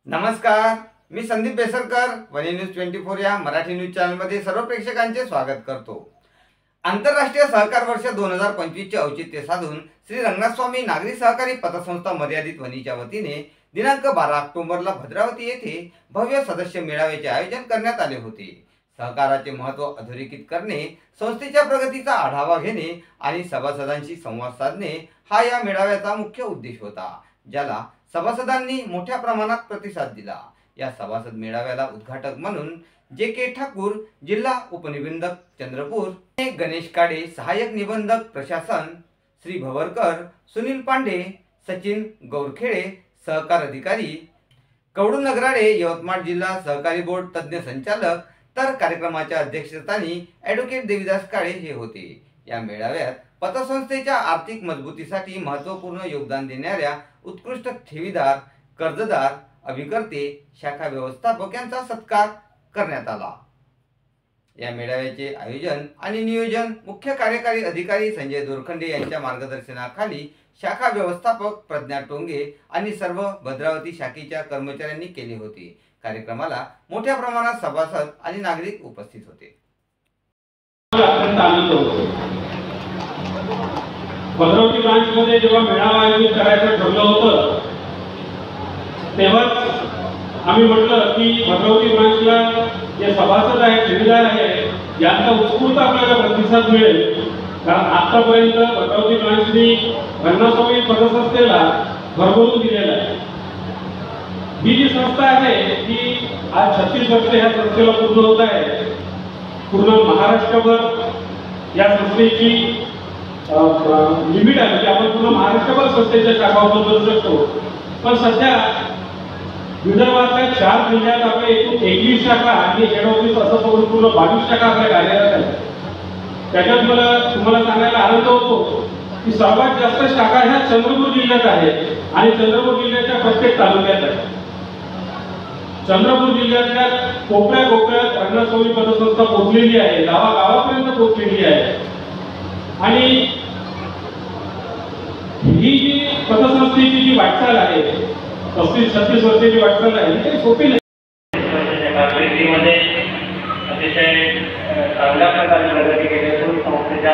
नमस्कार, मी संदीप बेसरकर वनी न्यूज 24 या मराठी न्यूज चॅनलमध्ये सर्व प्रेक्षकांचे स्वागत करतो। आंतरराष्ट्रीय सहकार वर्ष 2025 चे औचित्य साधून श्री रंगनाथस्वामी नागरी सहकारी पतसंस्था मर्यादित वनीच्या वतीने दिनांक 12 ऑक्टोबरला भद्रावती येथे भव्य सदस्य मेळाव्याचे आयोजन करण्यात आले होते। सहकाराचे महत्त्व अधोरेखित करणे, संस्थेच्या प्रगतीचा आढावा घेणे आणि सभासदांशी संवाद साधणे हा या मेळाव्याचा मुख्य उद्देश होता, ज्याला सभासदांनी मोठ्या प्रमाणात प्रतिसाद दिला। या सभासद मेळाव्याला उद्घाटक म्हणून जे.के. ठाकूर, जिल्हा उपनिबंधक चंद्रपूर, गणेश काडे, सहाय्यक निबंधक प्रशासन श्री भवरकर, सुनील पांडे, सचिन गौरखेडे, सहकार अधिकारी कवडू नगराळे, यवतमाळ जिल्हा सहकारी बोर्ड तज्ञ संचालक, तर कार्यक्रमाच्या अध्यक्षस्थानी ॲडव्होकेट देवीदास काळे हे होते। या मेळाव्यात पतसंस्थेच्या आर्थिक मजबूतीसाठी महत्त्वपूर्ण योगदान देणाऱ्या उत्कृष्ट ठेवीदार, कर्जदार, अभिकर्ते, शाखा व्यवस्थापक यांचा सत्कार करण्यात आला। या मेळाव्याचे आयोजन आणि नियोजन मुख्य कार्यकारी अधिकारी संजय दोरखंडे यांच्या मार्गदर्शनाखाली शाखा व्यवस्थापक प्रज्ञा टोंगे आणि सर्व भद्रावती शाखेच्या कर्मचाऱ्यांनी केले होते। कार्यक्रमाला मोठ्या प्रमाणात सभासद आणि नागरिक उपस्थित होते। भद्रावती ब्रांच मध्ये जेव्हा मेळावा आयोजित करायचं ठरलं होतं तेव्हाच आम्ही म्हटलं की भद्रावती ब्रांचला जे सभासद आहेत, ठेवीदार आहेत, यांचा उत्स्फूर्त आपल्याला प्रतिसाद मिळेल। कारण आतापर्यंत भद्रावती ब्रांचनी रंगनाथस्वामी पतसंस्थेला भरभरून दिलेला आहे। ही जी संस्था आहे ती आज 36 वर्ष ह्या संस्थेला पूर्ण होत आहे। पूर्ण महाराष्ट्रभर या संस्थेची लिमिट आहे, म्हणजे आपण पूर्ण महाराष्ट्रभर संस्थेच्या शाखा ओपन करू शकतो। पण सध्या विदर्भातल्या 4 जिल्ह्यात आपल्या एकूण 21 शाखा आणि हेड ऑफिस असं करून पूर्ण 22 शाखा आपल्या कार्यरत आहेत। त्याच्यात मला तुम्हाला सांगायला आनंद होतो की सर्वात जास्त शाखा ह्या चंद्रपूर जिल्ह्यात आहेत आणि चंद्रपूर जिल्ह्याच्या प्रत्येक तालुक्यात आहेत। चंद्रपूर जिल्ह्यातल्या कोपऱ्या कोपऱ्यात रंगनाथस्वामी पतसंस्था पोहोचलेली आहे, गावागावापर्यंत पोहोचलेली आहे। आणि ही जी पतसंस्थेची जी वाटचाल आहे, 35-36 वर्षाची वाटचाल आहे, ही सोपी नाही। कारकिर्दीमध्ये अतिशय चांगल्या प्रकारे प्रगती केली असून संस्थेच्या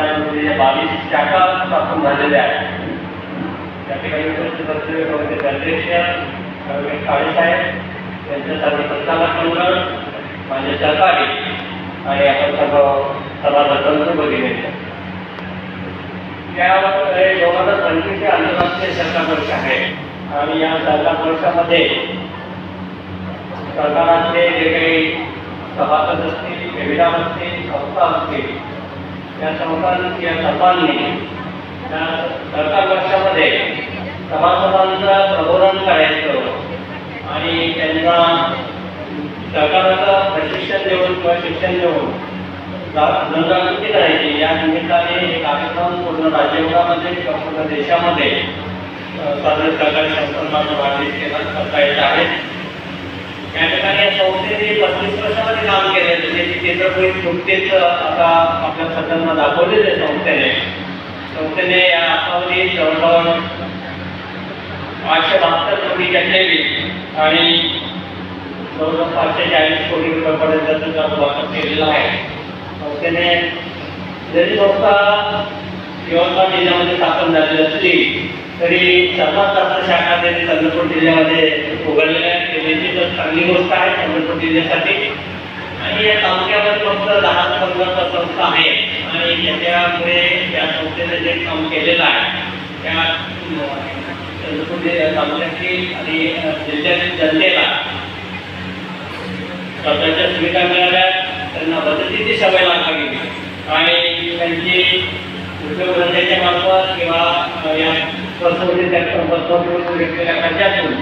22 शाखा स्थापन झालेल्या आहेत। त्या ठिकाणी उपस्थित अध्यक्ष काळेसाहेब, त्यांच्या सर्व संचालक मंडळ, माझे सहकारी आणि आपण सर्व सभासदांचं बघितलं। या 2025 हे आंतरराष्ट्रीय सहकार वर्ष आहे आणि या सहकार वर्षामध्ये सरकाराचे जे काही सभासद असतील, ठेवीदार असतील, संस्था असतील, या सर्वांनी या सहकार वर्षामध्ये सभासदांचं प्रबोधन करायचं आणि त्यांना सहकाराचं प्रशिक्षण देऊन किंवा शिक्षण देऊन जनजागृती करायची। या निमित्ताने हे कार्यक्रम पूर्ण राज्यभरामध्ये किंवा पूर्ण देशामध्ये सादर सहकारी संस्थांना वाढीस करता येत आहे। या ठिकाणी या संस्थेने 35 वर्षामध्ये काम केले, त्याची चित्रपट नुकतेच आता आपल्या सदनांना दाखवलेले आहे। संस्थेने या कालावधीत जवळजवळ 872 कोटीच्या ठेवी आणि जवळजवळ 540 कोटी रुपयापर्यंत वाटप केलेला आहे। संस्थेने जरी संस्था यवतमाळ जिल्ह्यामध्ये स्थापन झालेली असली तरी सर्वात जास्त शाखा त्यांनी चंद्रपूर जिल्ह्यामध्ये उघडलेल्या आहेत। त्याची तर चांगली गोष्ट आहे चंद्रपूर जिल्ह्यासाठी। आणि या तालुक्यामध्ये फक्त 10-15 संस्था आहेत आणि त्याच्यामुळे या संस्थेने जे काम केलेलं आहे त्या चंद्रपूर तालुक्यातील आणि जिल्ह्यातील जनतेला स्वतःच्या सुविधा मिळाल्या, त्यांना मदतीची सवय लागली आणि त्यांची उद्योगधंद्याच्या मार्फत किंवा या घेतलेल्या कर्जातून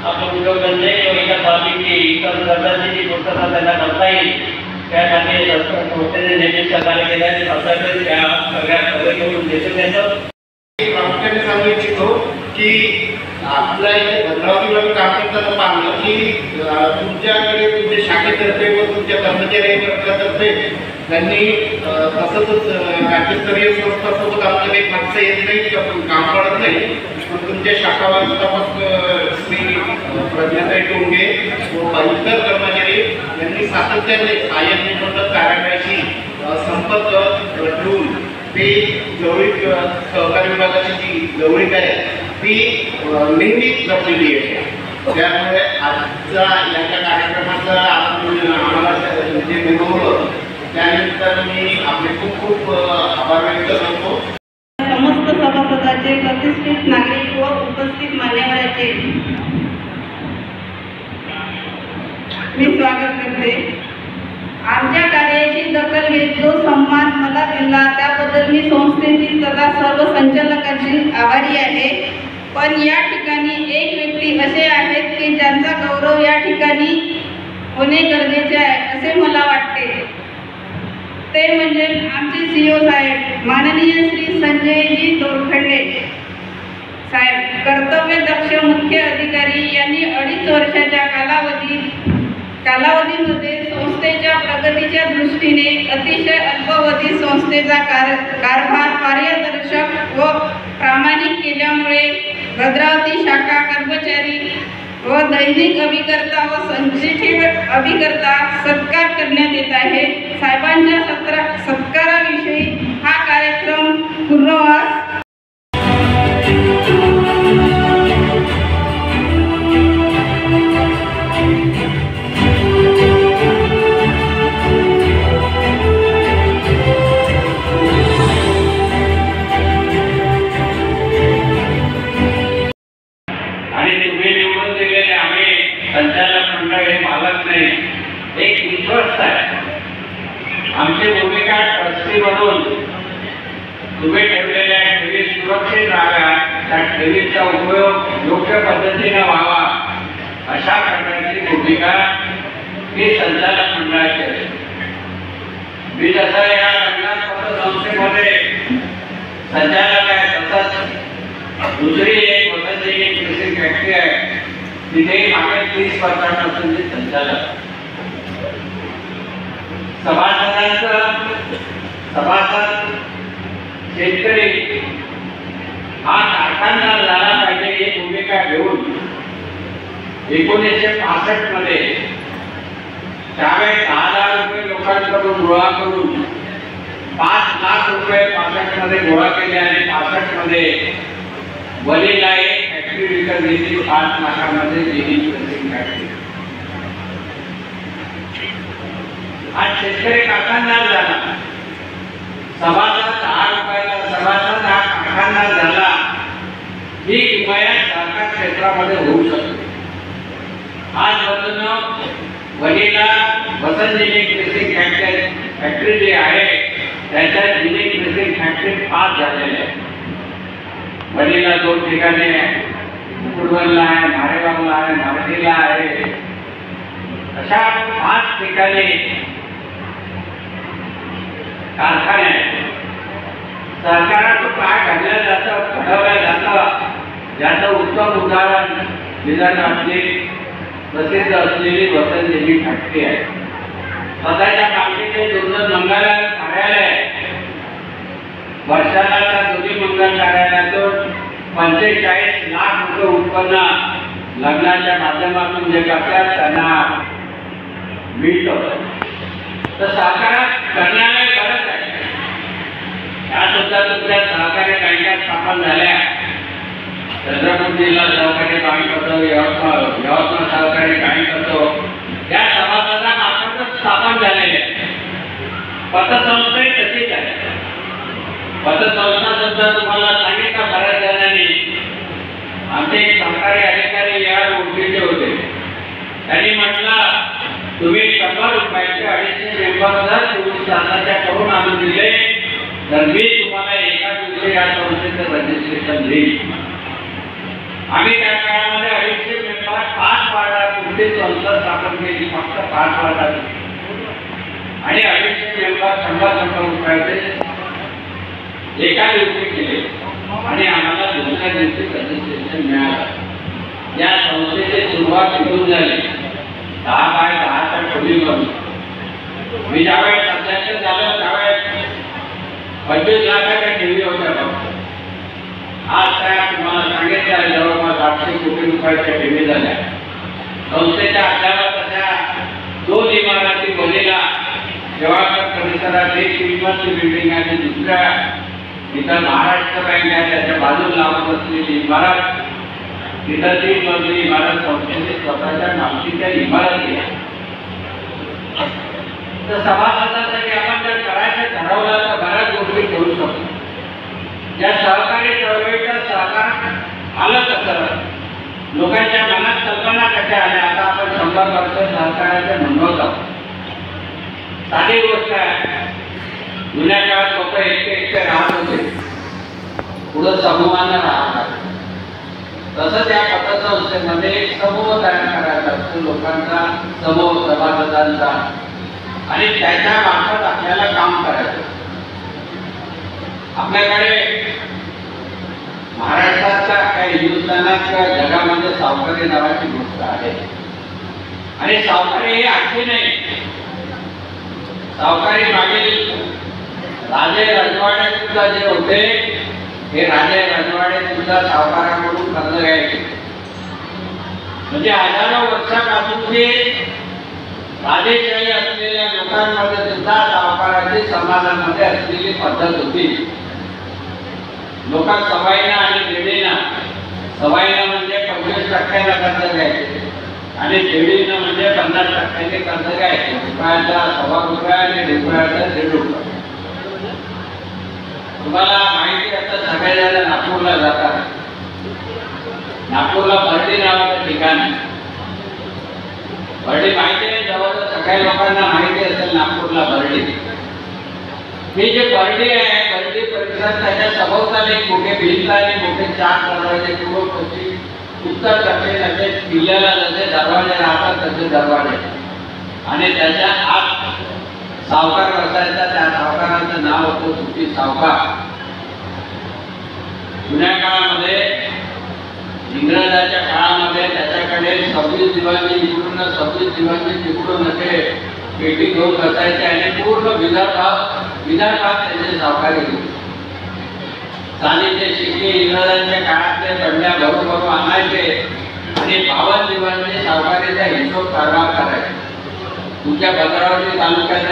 आपण उद्योगधंदे किंवा इतर बाबीची इतर कर्जाची जी पूर्तता त्यांना करता येईल त्यासाठी संस्थेने नेहमी सहकार्य केलं आहे। संस्थेने त्या सगळ्या प्रगती घेऊन दिसून येतं। प्रामुख्याने सांगू इच्छितो की आपल्या इथे भद्रावतीला काम करताना पाहिलं की तुमच्याकडे तुमच्या शाखेतर्फे व तुमच्या कर्मचाऱ्यांतर्फे त्यांनी तसंच राज्यस्तरीय संस्थांसोबत आपल्याला एक मागचं येत नाही की आपण काम करत नाही, पण तुमच्या शाखा व्यवस्थापक श्री प्रज्ञाताई टोंगे इतर कर्मचारी यांनी सातत्याने कायम निवडणूक कार्यालयाशी संपर्क ठेवून ती जवळीक सहकारी विभागाची जी जवळीक आहे ती नेहमी जपलेली आहे. त्यामुळे आजचा या कार्यक्रमाचा आम्हाला जे बोलवलं त्यानिमित्तानं मी आपले खूप खूप आभार व्यक्त करतो. समस्त सभासदांचे, प्रतिष्ठित नागरिक व उपस्थित मान्यवरांचे मी स्वागत करते. आमच्या कार्याची दखल घेत जो सन्मान मला दिला त्याबद्दल मी संस्थेची तथा सर्व संचालकांची आभारी आहे. पण या ठिकाणी एक व्यक्ती असे आहेत की ज्यांचा गौरव या ठिकाणी होणे गरजेचे आहे असे मला वाटते. ते म्हणजे आमचे CEO साहेब माननीय श्री संजयजी दोरखंडे साहेब. कर्तव्यदक्ष मुख्य अधिकारी यांनी 2.5 वर्षाच्या कालावधीमध्ये संस्थेच्या प्रगतीच्या दृष्टीने अतिशय अल्पावधी संस्थेचा कारभार पारदर्शक व प्रामाणिक केल्यामुळे भद्रावती शाखा कर्मचारी व दैनिक अभिकर्ता व संचित अभिकर्ता सत्कार करण्यात येत आहे. साहेबांच्या सत्काराविषयी हा कार्यक्रम पूर्णवास संचालक मंडळ हे मालक नाही, एक विश्वस्त आहे. आमची भूमिका ट्रस्टी म्हणून तुम्ही ठेवलेल्या ठेवी सुरक्षित राहाव्या, त्या ठेवीचा उपयोग योग्य पद्धतीने व्हावा अशा प्रकारची भूमिका ही संचालक मंडळाची आहे. मी जसं या रंगनाथ संस्थेमध्ये संचालक आहे तसंच दुसरी एक वसंतजी कृषी फॅक्टरी आहे तिथे मागे 30 वर्षांपासून संचालक. सभासद शेतकरी हा कारखाना झाला पाहिजे ही भूमिका घेऊन 1965 मध्ये त्यावेळेस 10,000 रुपये लोकांकडून गोळा करून 5 लाख रुपये 65 मध्ये गोळा केले आणि 65 मध्ये वलीला एक फॅक्टरी विकत घेतली 5 लाखामध्ये जिनिंग प्रेसिंग फॅक्टरी. आज शेतकरी कारखानदार झाला, सभासद 10 रुपयाला सभासद हा कारखानदार झाला. ही किमयात सहकार क्षेत्रामध्ये होऊ शकते. आज वलीला वसंत जिनिंग प्रेसिंग फॅक्टरी जी आहे त्याच्या जिनिंग प्रेसिंग फॅक्टरी 5 झालेल्या आहे. वलीला 2 ठिकाणी आहे, कुडवनला आहे, मारेगावला आहे, नारळीला आहे. अशा 5 ठिकाणी कारखाने आहेत. सरकारातून काय घडलं जातं, घडवलं जातं याचं उत्तम उदाहरण विदर्भातली प्रसिद्ध असलेली वसंत जिनिंग फॅक्टरी आहे. स्वतःच्या मालकीचे दुर्गम मंगल कार्यालय वर्षाला त्या दोन्ही मंगल कार्यालयातून 45 लाख रुपये उत्पन्न लग्नाच्या माध्यमातून जे करतात त्यांना मिळतं. तर सहकारात करण्याला गरज आहे. यासुद्धा तुमच्या सहकारी बँका स्थापन झाल्या. चंद्रपूर जिल्हा सहकारी बँक असो, यवतमाळ सहकारी बँक असो, या सभासदांमार्फत स्थापन झालेल्या पतसंस्था तशीच आहे. पतसंस्था सुद्धा तुम्हाला सांगितलं बऱ्याच जणांनी. आमचे एक सरकारी अधिकारी या ओळखीचे होते. त्यांनी म्हटलं तुम्ही 100 रुपयाचे 250 मेंबर जर 24 तासाच्या करून आणून दिले तर मी तुम्हाला एका दिवशी या संस्थेचं रजिस्ट्रेशन देईल. आम्ही त्या काळामध्ये 250 मेंबर 5 वार्डापुरती संस्था स्थापन केली, फक्त 5 वार्डात. आणि 250 मेंबर 100 रुपयाचे एका दिवशी केले आणि आम्हाला दुसऱ्या दिवशी रजिस्ट्रेशन मिळालं. या संस्थेची सुरुवात इथून झाली 10 बाय 10च्या खोलीवरून. मी ज्यावेळेस अध्यक्ष झालो त्यावेळेस 25 लाखाच्या ठेवी होत्या. आज त्या तुम्हाला सांगितलं जवळपास 800 कोटी रुपयाच्या ठेवी झाल्या. संस्थेच्या अध्यापक दोन इमारती बनेला जवाहर परिसरात एक 3 मजली बिल्डिंग आहे, दुसऱ्या इथं महाराष्ट्र बँक आहे त्याच्या बाजूला लावत असलेली इमारत, तिथं 3 मजली इमारत संस्थेची स्वतःच्या नामची त्या इमारती आहे. तर सभासदांसाठी आपण जर करायचं ठरवलं तर बऱ्याच गोष्टी करू शकतो. या सहकारी चळवळीचा सहकार आलं कसं, लोकांच्या मनात कल्पना कशा आल्या. आता आपण 100 वर्ष सहकार्याचे म्हणत आहोत. साधी गोष्ट आहे, जुन्या काळात लोक एकटे राहत होते, पुढं समूहानं राहतात. तसंच या पतसंस्थेमध्ये एक समूह तयार करायचा असतो, लोकांचा समूह, सभासदांचा, आणि त्याच्या मार्फत आपल्याला काम करायचं. आपल्याकडे महाराष्ट्राच्या काही हिंदुस्थानात किंवा जगामध्ये सावकारी नावाची गोष्ट आहे. आणि सावकारी हे आखी नाही, सावकारी मागील राजे राजवाडे सुद्धा जे होते, हे राजे राजवाडे सुद्धा सावकारांकडून कर्ज घ्यायचे. म्हणजे हजारो वर्षापासूनची राजेशाही असलेल्या लोकांमध्ये सुद्धा सावकाराची समाजामध्ये असलेली पद्धत होती. लोक सवाईनं आणि देडीनं, सवाईनं म्हणजे 25% कर्ज घ्यायचे आणि देडीनं म्हणजे 50% कर्ज घ्यायचे. रुपयाचा ₹1.25 आणि रुपयाचा ₹1.5. तुम्हाला माहिती असतं, सगळेजण नागपूरला जातात. नागपूरला बर्डी नावाचं ठिकाण आहे. बर्डी माहिती आहे, जवळजवळ सगळ्या लोकांना माहिती असेल नागपूरला बर्डी. ही जे बर्डी आहे, बर्डी परिसरात त्याच्या सभोवताली मोठे भिंत आणि मोठे 4 दरवाजे, पूर्व पश्चिम उत्तर दक्षिण असे किल्ल्याला जसे दरवाजे राहतात तसे दरवाजे, आणि त्याच्या आत सावकार बसायचा. त्या सावकाराचं नाव होतं सुट्टी सावकार. जुन्या काळामध्ये, इंग्रजाच्या काळामध्ये त्याच्याकडे 26 दिवाणी इकडून 26 दिवाणी तिकडून असे पेटी घेऊन बसायचे आणि पूर्ण विदर्भात त्याचे सावकारी होते. चांदीचे शिक्के इंग्रजांच्या काळातले बंड्या भरू आणायचे आणि 52 दिवाणी सावकारीचा हिशोब कारभार करायचे. तुमच्या भद्रावती तालुक्यात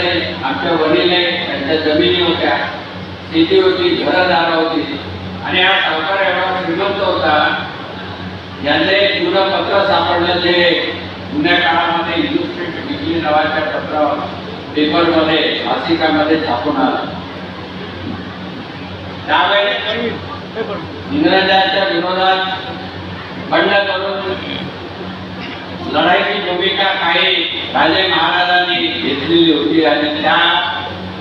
आमच्या वडील त्यांच्या जमिनी होत्या, शेती होती, घरदार होती, आणि हा सावकार एवढा श्रीमंत होता. यांचं एक जुनं पत्र सापडलं, जे जुन्या काळामध्ये इलुस्ट्रेट वीकली नावाच्या पेपरमध्ये, मासिकामध्ये छापून आलं. त्यावेळेस इंग्रजांच्या विरोधात बंड करून लढाईची भूमिका काही राजे महाराजांनी घेतलेली होती, आणि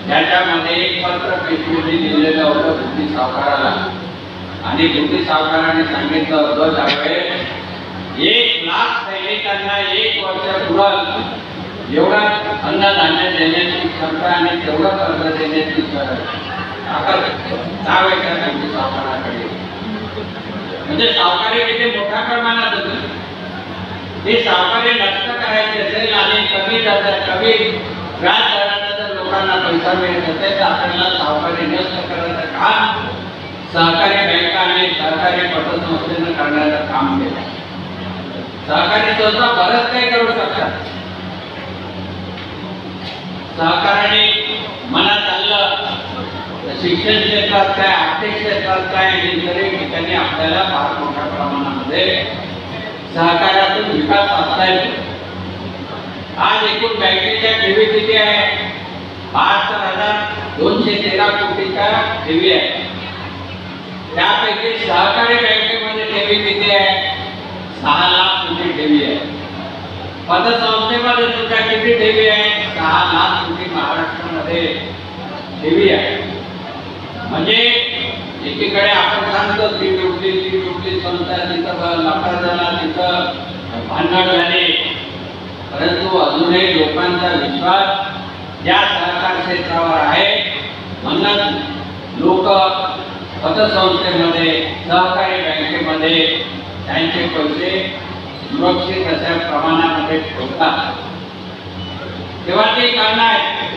त्याच्यामध्ये एक पत्र पेशवेने लिहिलेलं होतं बुद्धी सावकाराला. आणि बुद्धी सावकाराने सांगितलं होतं त्यावेळेस 1,00,000 सैनिकांना 1 वर्ष पुरल एवढा अन्नधान्य देण्याची क्षमता आणि तेवढं कर्ज देण्याची ताकद त्यावेळेच्या बुद्धी सावकाराकडे. म्हणजे सावकारी किती मोठ्या प्रमाणात होती. हे सावकारी नष्ट करायचे असेल आणि कमी व्याज दराचा जर लोकांना पैसा मिळत असेल तर आपल्याला सावकारी नष्ट करायचं काम सहकारी बँका आणि सहकारी पतसंस्थेनं करण्याचं काम केलं. सहकारी संस्था बरंच काही करू शकतात. सहकाराने मनात आणलं शिक्षण क्षेत्रात काय, आर्थिक क्षेत्रात काय, इतरही ठिकाणी आपल्याला फार मोठ्या प्रमाणामध्ये सहकार्यातून विकास साधता येतो. आज एकूण बँकेच्या ठेवी किती आहे? 7213 कोटीच्या ठेवी आहे. त्यापैकी सहकारी बँकेमध्ये ठेवी किती आहे? 6 लाख कोटी ठेवी आहे. पतसंस्थेमध्ये सुद्धा किती ठेवी आहे? 6 लाख कोटी महाराष्ट्रामध्ये ठेवी आहे. म्हणजे एकीकडे आपण सांगतो ती डुबली संस्था, तिथं लफडा झाला, तिथं भांडण झाले, परंतु अजूनही लोकांचा विश्वास या सहकार क्षेत्रावर आहे. म्हणून लोक पतसंस्थेमध्ये, सहकारी बँकेमध्ये त्यांचे पैसे सुरक्षित अशा प्रमाणामध्ये ठेवतात. तेव्हा ते कारण आहे.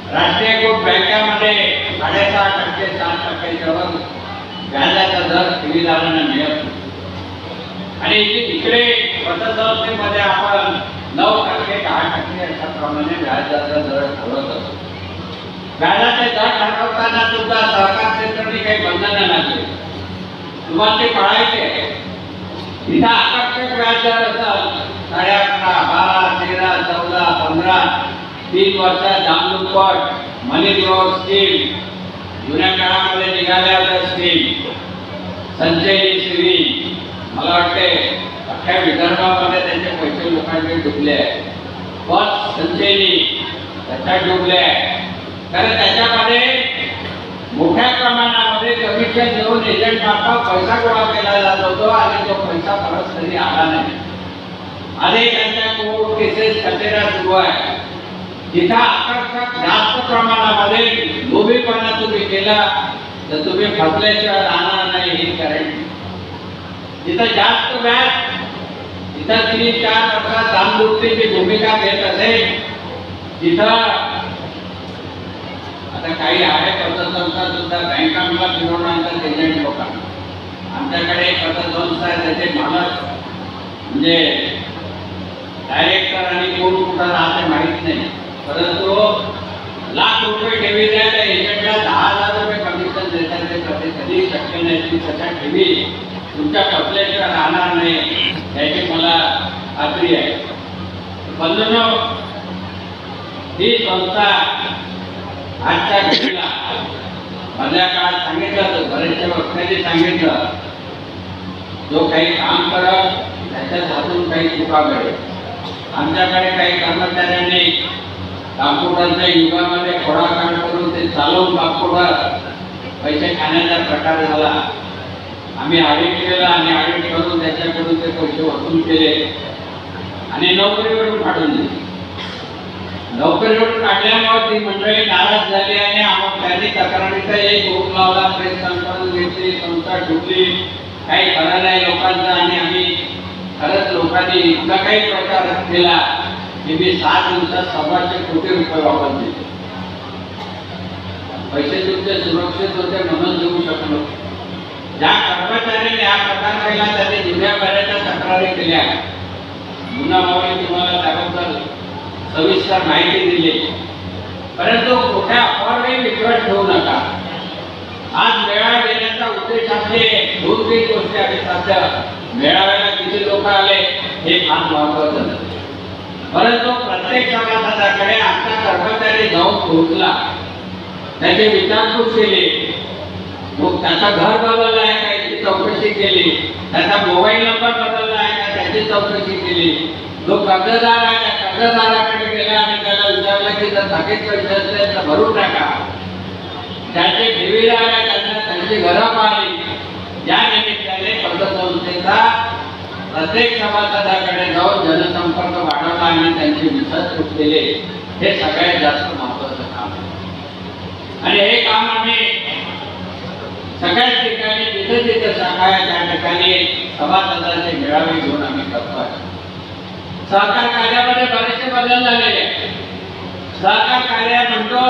राष्ट्रीयकृत बँकांमध्ये 6.5% 7% जवळ व्याजाचा दर ठेवीदारांना मिळत नाही. आणि इकडे पतसंस्थेमध्ये आपण 9% 10% त्याप्रमाणे व्याजदराचा दर ठरवत असतो. व्याजाचे दर ठरवताना सुद्धा सहकार क्षेत्राने काही बंधनं लागले. तुम्हाला ते पाळायचे आहे. इथं आकर्षक व्याजदर असेल 11.5, 12, 13, 14, 15, 3 वर्षात दामदुप्पट मनी ग्रोथ स्कीम, जुन्या काळामध्ये निघाल्या होत्या स्कीम, संचयी सेवी, मला वाटते अख्ख्या विदर्भामध्ये त्यांचे पैसे लोकांकडे डुबले आहेत. पण संचयी त्याच्यात डुबले आहे, कारण त्याच्यामध्ये मोठ्या प्रमाणामध्ये कमिशन देऊन एजंट मार्फत पैसा गोळा केला जात होतो आणि तो पैसा परत कधी आला नाही. अनेकांच्या कोर्ट केसेस कचेऱ्या सुरू आहे. जिथं आकर्षक जास्त प्रमाणामध्ये लोभीपणा तुम्ही केला तर तुम्ही फसल्याशिवाय राहणार नाही ही गॅरंटी. जिथं जास्त व्याज, जिथं 3-4 वर्षात दामदुपटीची भूमिका घेत असेल, तिथं आता काही आहे पतसंस्था सुद्धा बँकांना फिरवण्याचा एजंट लोकांना. आमच्याकडे पतसंस्था आहे, त्याचे मालक म्हणजे डायरेक्टर आणि कोण कुठं राहते माहीत नाही, परंतु लाख रुपये ठेवी द्या त्या एजंटला 10,000 रुपये कमिशन देतात. ते कधी शक्य नाही की त्याच्या ठेवी तुमच्या फसल्याशिवाय राहणार नाही याची मला खात्री आहे. बंधूंनो, ही संस्था आजच्या घडीला मधल्या काळात सांगितलं होतं, बरेचशा वक्त्यांनी सांगितलं, जो काही काम करत त्याच्याच हातून काही चुका घडेल. आमच्याकडे काही कर्मचाऱ्यांनी कॉम्प्युटरच्या युगामध्ये खोडाकाळ करून ते चालवून कॉम्प्युटर पैसे खाण्याचा प्रकार झाला. आम्ही ऑडिट केला आणि ऑडिट करून त्याच्याकडून ते पैसे वसूल केले आणि नोकरीवरून काढून दिले. नोकरीवरून काढल्यामुळे ती मंडळी नाराज झाली आणि त्यांनी तक्रारीचा एक ग्रुप लावला, प्रेस कॉन्फरन्स घेतली, संस्था ठेवली, काही खरं नाही लोकांचं. आणि आम्ही खरंच लोकांनी इतका काही प्रचार केला की मी 7 दिवसात 125 कोटी रुपये वापस दिले. पैसे तुमचे सुरक्षित होते म्हणून देऊ शकलो. ज्या कर्मचाऱ्यांनी हा प्रकार केला त्यांनी जुन्या बऱ्याच्या तक्रारी केल्या. गुन्हामावळी तुम्हाला त्याबद्दल सविस्तर माहिती दिली, परंतु कुठल्या अफवावरही विश्वास ठेवू नका. आज मेळावा घेण्याचा उद्देश आपले 2-3 गोष्टी आहेत. सध्या मेळाव्याला किती लोक आले हे फार महत्वाचं नाही, परंतु प्रत्येक सभासदाकडे आमचा कर्मचारी जाऊन पोहोचला, त्याची विचारपूस केली, मग त्याचा घर बदलला आहे का याची चौकशी केली, त्याचा मोबाईल नंबर बदलला आहे का त्याची चौकशी केली, जो कर्जदार आहे त्या कर्जदाराकडे गेला आणि त्याला विचारलं की जर थकीत पैसे असेल तर भरून टाका. ज्याचे ठेवीदार आहे त्यांना त्यांची घरं पाहिली. या निमित्ताने पतसंस्थेचा प्रत्येक सभासदाकडे जाऊन जनसंपर्क वाढवला आणि त्यांची विचारपूस केली. हे सगळ्यात जास्त महत्वाचं काम आहे आणि हे काम आम्ही सगळ्याच ठिकाणी जिथे जिथे शाखा आहे त्या ठिकाणी सभासदांचे मेळावे घेऊन आम्ही करतोय. सहकार कार्यामध्ये बरेचसे बदल झालेले. सहकार कार्य म्हणतो